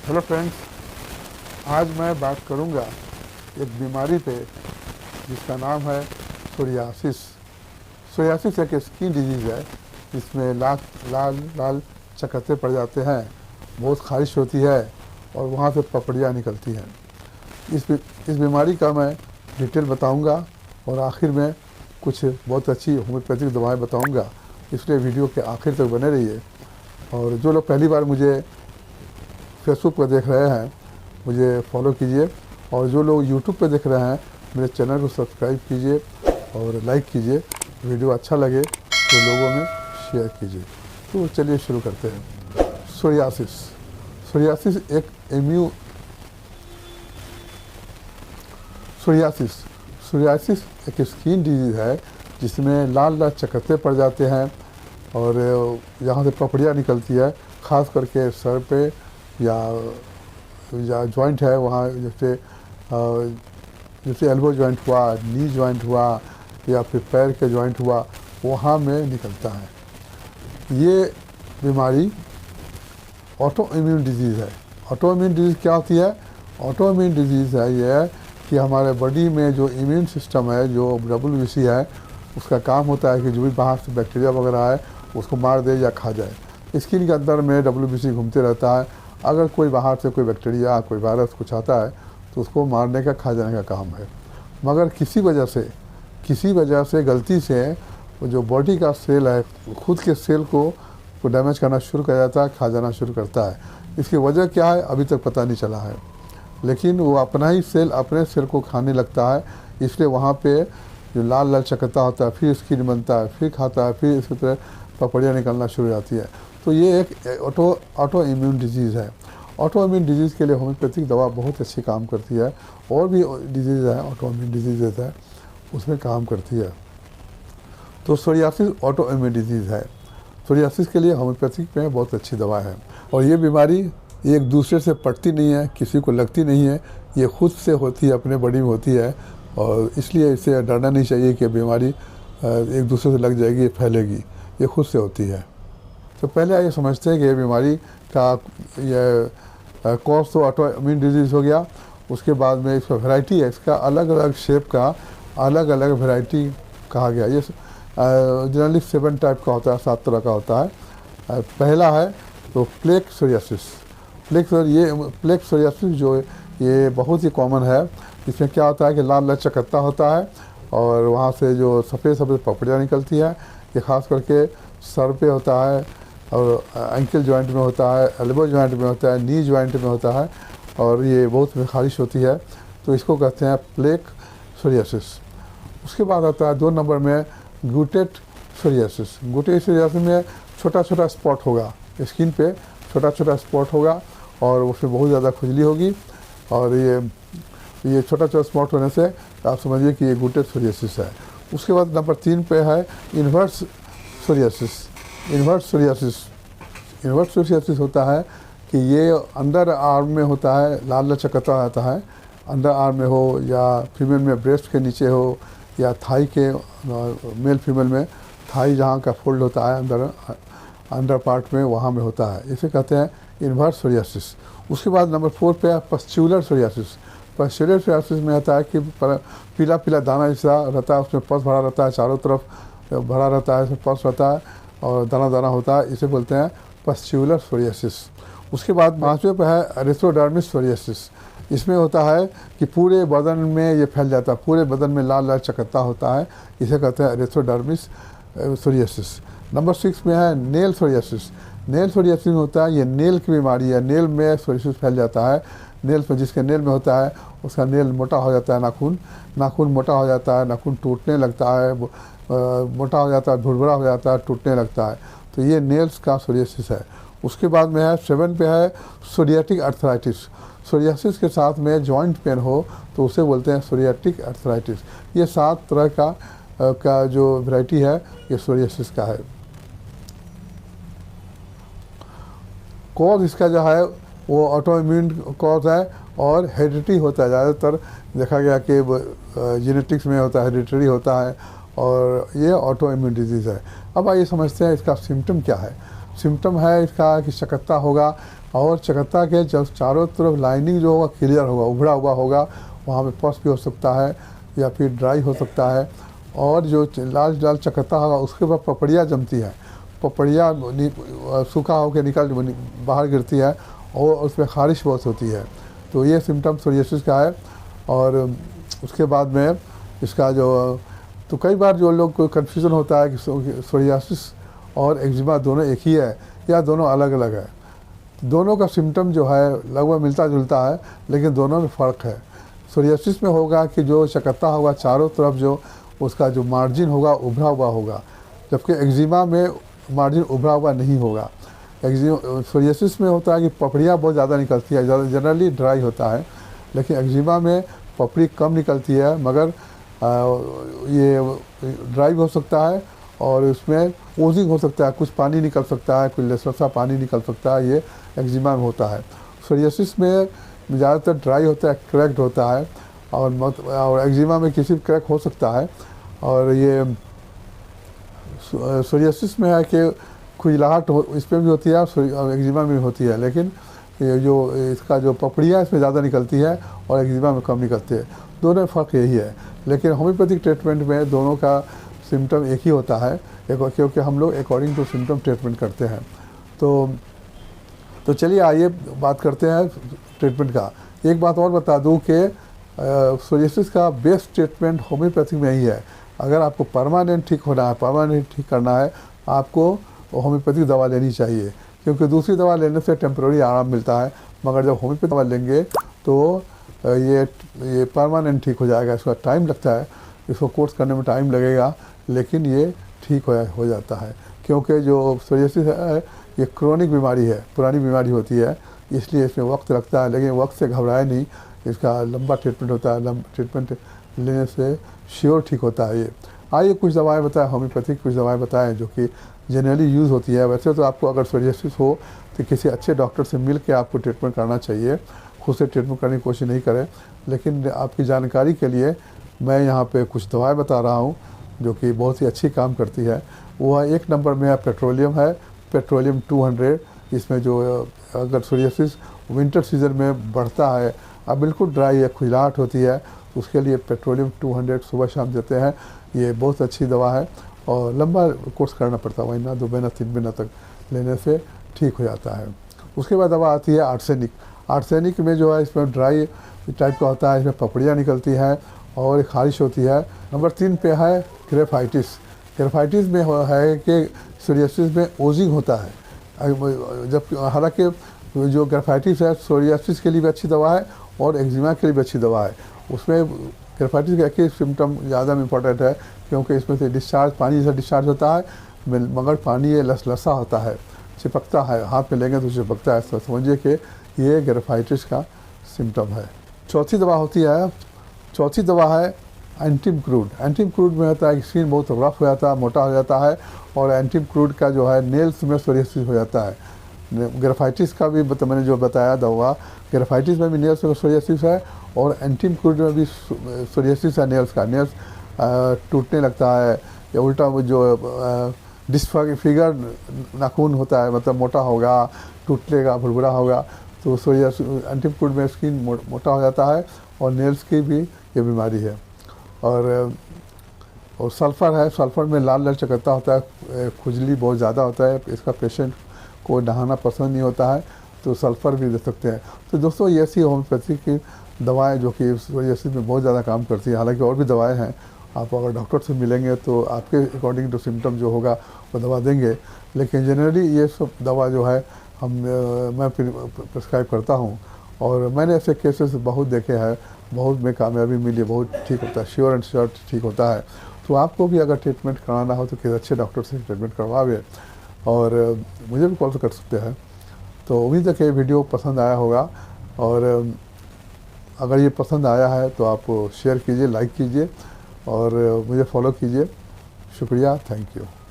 Hello friends, आज मैं बात करूंगा एक बीमारी पे जिसका नाम है सोरियासिस। सोरियासिस एक स्किन डिजीज़ है जिसमें लाल लाल लाल चकत्ते पड़ जाते हैं, बहुत खारिश होती है और वहाँ से पपड़ियाँ निकलती हैं। इस बीमारी का मैं डिटेल बताऊंगा और आखिर में कुछ बहुत अच्छी होम्योपैथिक दवाएं बताऊंगा, इसलिए वीडियो के आखिर तक बने रहिए। और जो लोग पहली बार मुझे फेसबुक पर देख रहे हैं मुझे फॉलो कीजिए, और जो लोग यूट्यूब पर देख रहे हैं मेरे चैनल को सब्सक्राइब कीजिए और लाइक कीजिए। वीडियो अच्छा लगे तो लोगों में शेयर कीजिए। तो चलिए शुरू करते हैं। सोरियासिस सोरियासिस एक सोरियासिस एक स्किन डिजीज़ है जिसमें लाल लाल चकत्ते पड़ जाते हैं और यहाँ से पपड़ियाँ निकलती है, ख़ास करके सर पे या जॉइंट है वहाँ, जैसे एल्बो जॉइंट हुआ, नी जॉइंट हुआ या फिर पैर के जॉइंट हुआ, वहाँ में निकलता है। ये बीमारी ऑटो इम्यून डिजीज़ है। ऑटो इम्यून डिजीज़ क्या होती है? ऑटो इम्यून डिजीज़ है ये कि हमारे बॉडी में जो इम्यून सिस्टम है, जो WBC है, उसका काम होता है कि जो भी बाहर से बैक्टीरिया वगैरह है उसको मार दे या खा जाए। स्किन के अंदर में WBC घूमते रहता है। अगर कोई बाहर से कोई बैक्टीरिया, कोई वायरस कुछ आता है तो उसको मारने का, खा जाने का काम है। मगर किसी वजह से गलती से वो जो बॉडी का सेल है, खुद के सेल को डैमेज करना शुरू कर जाता है, खा जाना शुरू करता है। इसकी वजह क्या है अभी तक पता नहीं चला है, लेकिन वो अपना ही सेल अपने सेल को खाने लगता है। इसलिए वहाँ पे जो लाल लाल चकत्ता होता है, फिर स्किन बनता है, फिर खाता है, फिर इसी तरह पपड़ियाँ निकलना शुरू हो जाती है। तो ये एक ऑटो इम्यून डिजीज़ है। ऑटो इम्यून डिजीज़ के लिए होम्योपैथिक दवा बहुत अच्छी काम करती है, और भी डिजीज़ है, ऑटो इम्यून डिजीज़ है, उसमें काम करती है। तो सोरियासिस ऑटो इम्यून डिजीज़ है। सोरियासिस के लिए होम्योपैथिक में बहुत अच्छी दवा है। और ये बीमारी एक दूसरे से पड़ती नहीं है, किसी को लगती नहीं है, ये खुद से होती है, अपने बॉडी में होती है। और इसलिए इसे डरना नहीं चाहिए कि बीमारी एक दूसरे से लग जाएगी, फैलेगी। ये खुद से होती है। तो पहले आइए समझते हैं कि ये बीमारी का ये कॉज तो ऑटो इम्यून डिजीज़ हो गया। उसके बाद में इसका वैरायटी है, इसका अलग अलग शेप का अलग अलग वैरायटी कहा गया। ये जनरली 7 टाइप का होता है, 7 तरह का होता है। पहला है तो प्लेक सोरियासिस। प्लेक सोरियासिस जो ये बहुत ही कॉमन है। इसमें क्या होता है कि लाल लाल चकत्ता होता है और वहाँ से जो सफ़ेद सफ़ेद पपड़ियाँ निकलती है। ये ख़ास करके सर पे होता है और एंकल जॉइंट में होता है, एल्बो जॉइंट में होता है, नी जॉइंट में होता है, और ये बहुत में खारिश होती है। तो इसको कहते हैं प्लेक सोरियासिस। उसके बाद आता है 2 नंबर में गुटेड सोरियासिस। गुटेड सोरियासिस में छोटा छोटा स्पॉट होगा, स्किन पे छोटा छोटा स्पॉट होगा और उसमें बहुत ज़्यादा खुजली होगी। और ये छोटा छोटा स्पॉट होने से आप समझिए कि ये गुटेड सोरियासिस है। उसके बाद नंबर 3 पे है इन्वर्स सोरियासिस। इन्वर्स सोरियासिस होता है कि ये अंडर आर्म में होता है, लाल लाल चकत्ता आता है। अंडर आर्म में हो या फीमेल में ब्रेस्ट के नीचे हो या थाई के, मेल फीमेल में थाई जहाँ का फोल्ड होता है अंडर पार्ट में, वहाँ में होता है। इसे कहते हैं इन्वर्स सोरियासिस। उसके बाद नंबर 4 पे है पस्चुलर सोरियासिस। पस्चुलर सोरियासिस में आता है कि पीला पीला दाना जैसा रहता है, उसमें पस भरा रहता है, चारों तरफ भरा रहता है, उसमें पस रहता है और दाना दाना होता है। इसे बोलते हैं पस्चुलर सोरियासिस। उसके बाद 5वें पे है एरिथ्रोडर्मिस सोरियासिस। इसमें होता है कि पूरे बदन में ये फैल जाता है, पूरे बदन में लाल लाल चकत्ता होता है। इसे कहते हैं एरिथ्रोडर्मिस सोरियासिस। नंबर 6 में है नेल सोरियासिस। नेल सोरियासिस में होता है, ये नेल की बीमारी है। नेल में सोरियासिस फैल जाता है। नेल में, जिसके नेल में होता है उसका नेल मोटा हो जाता है, नाखून मोटा हो जाता है, नाखून टूटने लगता है, मोटा हो जाता है, भुरभुरा हो जाता है, टूटने लगता है। तो ये नेल्स का सोरियासिस है। उसके बाद में है 7 पे है सोरियाटिक अर्थराइटिस। सोरियासिस के साथ में जॉइंट पेन हो तो उसे बोलते हैं सोरियाटिक अर्थराइटिस। ये 7 तरह का जो वैरायटी है ये सोरियासिस का है। कॉज इसका जो है वो ऑटो इम्यून कॉज है और हेरिडिटी होता है। ज़्यादातर देखा गया कि जेनेटिक्स में होता है, हेरिडिटरी होता है, और ये ऑटो इम्यून डिजीज़ है। अब आइए समझते हैं इसका सिम्टम क्या है। सिम्टम है इसका कि चकत्ता होगा, और चकत्ता के जब चारों तरफ लाइनिंग जो होगा क्लियर होगा, उभरा हुआ होगा, वहाँ पे पस भी हो सकता है या फिर ड्राई हो सकता है। और जो लाल लाल चकत्ता होगा उसके ऊपर पपड़िया जमती है, पपड़िया सूखा होकर निकल बाहर गिरती है और उसमें खारिश बहुत होती है। तो ये सिम्टम सोरियासिस का है। और उसके बाद में इसका जो तो कई बार जो लोग को कन्फ्यूज़न होता है कि सोरियासिस और एक्जिमा दोनों एक ही है या दोनों अलग अलग है। दोनों का सिम्टम जो है लगभग मिलता जुलता है, लेकिन दोनों में फ़र्क है। सोरियासिस में होगा कि जो चकत्ता होगा चारों तरफ जो उसका जो मार्जिन होगा उभरा हुआ होगा, जबकि एक्जिमा में मार्जिन उभरा हुआ नहीं होगा। सोरियासिस में होता है कि पपड़ियाँ बहुत ज़्यादा निकलती है, जनरली ड्राई होता है, लेकिन एक्जिमा में पपड़ी कम निकलती है, मगर ये ड्राई हो सकता है और उसमें ओजिंग हो सकता है, कुछ पानी निकल सकता है, कुछ लसलसा पानी निकल सकता है, ये एक्जिमा में होता है। सोरियासिस में ज़्यादातर ड्राई होता है, क्रैक्ड होता है, और एक्जिमा में किसी भी क्रैक हो सकता है। और ये सोरियासिस में है कि खुजलाहट इस पर भी होती है और एक्जिमा में भी होती है, लेकिन ये जो इसका जो पपड़ियाँ इसमें ज़्यादा निकलती है और एक्जिमा में कम निकलती है। दोनों में फ़र्क यही है, लेकिन होम्योपैथिक ट्रीटमेंट में दोनों का सिम्टम एक ही होता है, क्योंकि हम लोग अकॉर्डिंग टू सिम्टम ट्रीटमेंट करते हैं। तो चलिए आइए बात करते हैं ट्रीटमेंट का। एक बात और बता दूं कि सोरियासिस का बेस्ट ट्रीटमेंट होम्योपैथिक में ही है। अगर आपको परमानेंट ठीक होना है, परमानेंट ठीक करना है, आपको होम्योपैथिक दवा लेनी चाहिए, क्योंकि दूसरी दवा लेने से टेम्प्रेरी आराम मिलता है, मगर जब होम्योपैथिक दवा लेंगे तो ये परमानेंट ठीक हो जाएगा। इसका टाइम लगता है, इसको कोर्स करने में टाइम लगेगा, लेकिन ये ठीक हो जाता है। क्योंकि जो सोरियासिस है ये क्रोनिक बीमारी है, पुरानी बीमारी होती है, इसलिए इसमें वक्त लगता है, लेकिन वक्त से घबराए नहीं, इसका लंबा ट्रीटमेंट होता है। लंबा ट्रीटमेंट लेने से श्योर ठीक होता है ये। आइए कुछ दवाएं बताएं, होम्योपैथिक कुछ दवाएं बताएं जो कि जनरली यूज़ होती है। वैसे तो आपको अगर सोरियासिस हो तो किसी अच्छे डॉक्टर से मिल के आपको ट्रीटमेंट करना चाहिए, खुद से ट्रीटमेंट करने की कोशिश नहीं करें। लेकिन आपकी जानकारी के लिए मैं यहाँ पे कुछ दवाएं बता रहा हूँ जो कि बहुत ही अच्छी काम करती है। वो है, एक नंबर में पेट्रोलियम है, पेट्रोलियम 200। इसमें जो अगर सोरियासिस विंटर सीजन में बढ़ता है, अब बिल्कुल ड्राई है, खुजलाहट होती है, तो उसके लिए पेट्रोलियम 200 सुबह शाम देते हैं। ये बहुत अच्छी दवा है और लंबा कोर्स करना पड़ता है, महीना 2 महीना 3 महीना तक लेने से ठीक हो जाता है। उसके बाद दवा आती है आर्सेनिक। आर्सेनिक में जो है इसमें ड्राई टाइप का होता है, इसमें पपड़ियाँ निकलती हैं और खारिश होती है। नंबर 3 पे है ग्रेफाइटिस। ग्रेफाइटिस में है कि सोरियासिस में ओजिंग होता है, जब हालांकि जो ग्रेफाइटिस है सोरियासिस के लिए भी अच्छी दवा है और एक्जिमा के लिए भी अच्छी दवा है। उसमें ग्रेफाइटिस का एक ही सिम्टम ज़्यादा इम्पोर्टेंट है, क्योंकि इसमें से डिस्चार्ज पानी जैसा डिस्चार्ज होता है, मगर पानी ये लसलसा होता है, चिपकता है, हाथ में लेंगे तो चिपकता है। तो समझिए कि ये ग्रेफाइटिस का सिम्टम है। चौथी दवा है एंटीम क्रूड। एंटीम क्रूड में होता है कि स्किन बहुत रफ हो जाता है, मोटा हो जाता है, और एंटीम क्रूड का जो है नेल्स में सोरियासिस हो जाता है। ग्रेफाइटिस का भी मैंने जो बताया दवा, ग्रेफाइटिस में भी नेल्स में सोरियासिस है और एंटीम क्रूड में भी सोरियासिस है। नेल्स टूटने लगता है, या उल्टा वो जो डिस्फिगर नाखून होता है, मतलब मोटा होगा, टूटलेगा, भुरभुरा होगा, तो सोरियासिस एंटीम क्रूड में स्किन मोटा हो जाता है, और नेल्स की भी ये बीमारी है। और सल्फ़र है, सल्फ़र में लाल लाल चकत्ता होता है, खुजली बहुत ज़्यादा होता है, इसका पेशेंट को नहाना पसंद नहीं होता है, तो सल्फ़र भी दे सकते हैं। तो दोस्तों ये ऐसी होम्योपैथी की दवाएं जो कि सोरियासिस में बहुत ज़्यादा काम करती हैं। हालांकि और भी दवाएं हैं, आप अगर डॉक्टर से मिलेंगे तो आपके अकॉर्डिंग टू सिम्टम जो होगा वो दवा देंगे, लेकिन जनरली ये सब दवा जो है मैं प्रिस्क्राइब करता हूँ, और मैंने ऐसे केसेस बहुत देखे हैं, बहुत में कामयाबी मिली, बहुत ठीक होता है, श्योर एंड श्योर ठीक होता है। तो आपको भी अगर ट्रीटमेंट कराना हो तो किसी अच्छे डॉक्टर से ट्रीटमेंट करवावे, और मुझे भी कॉल कर सकते हैं। तो उम्मीद है कि ये वीडियो पसंद आया होगा, और अगर ये पसंद आया है तो आप शेयर कीजिए, लाइक कीजिए और मुझे फॉलो कीजिए। शुक्रिया, थैंक यू।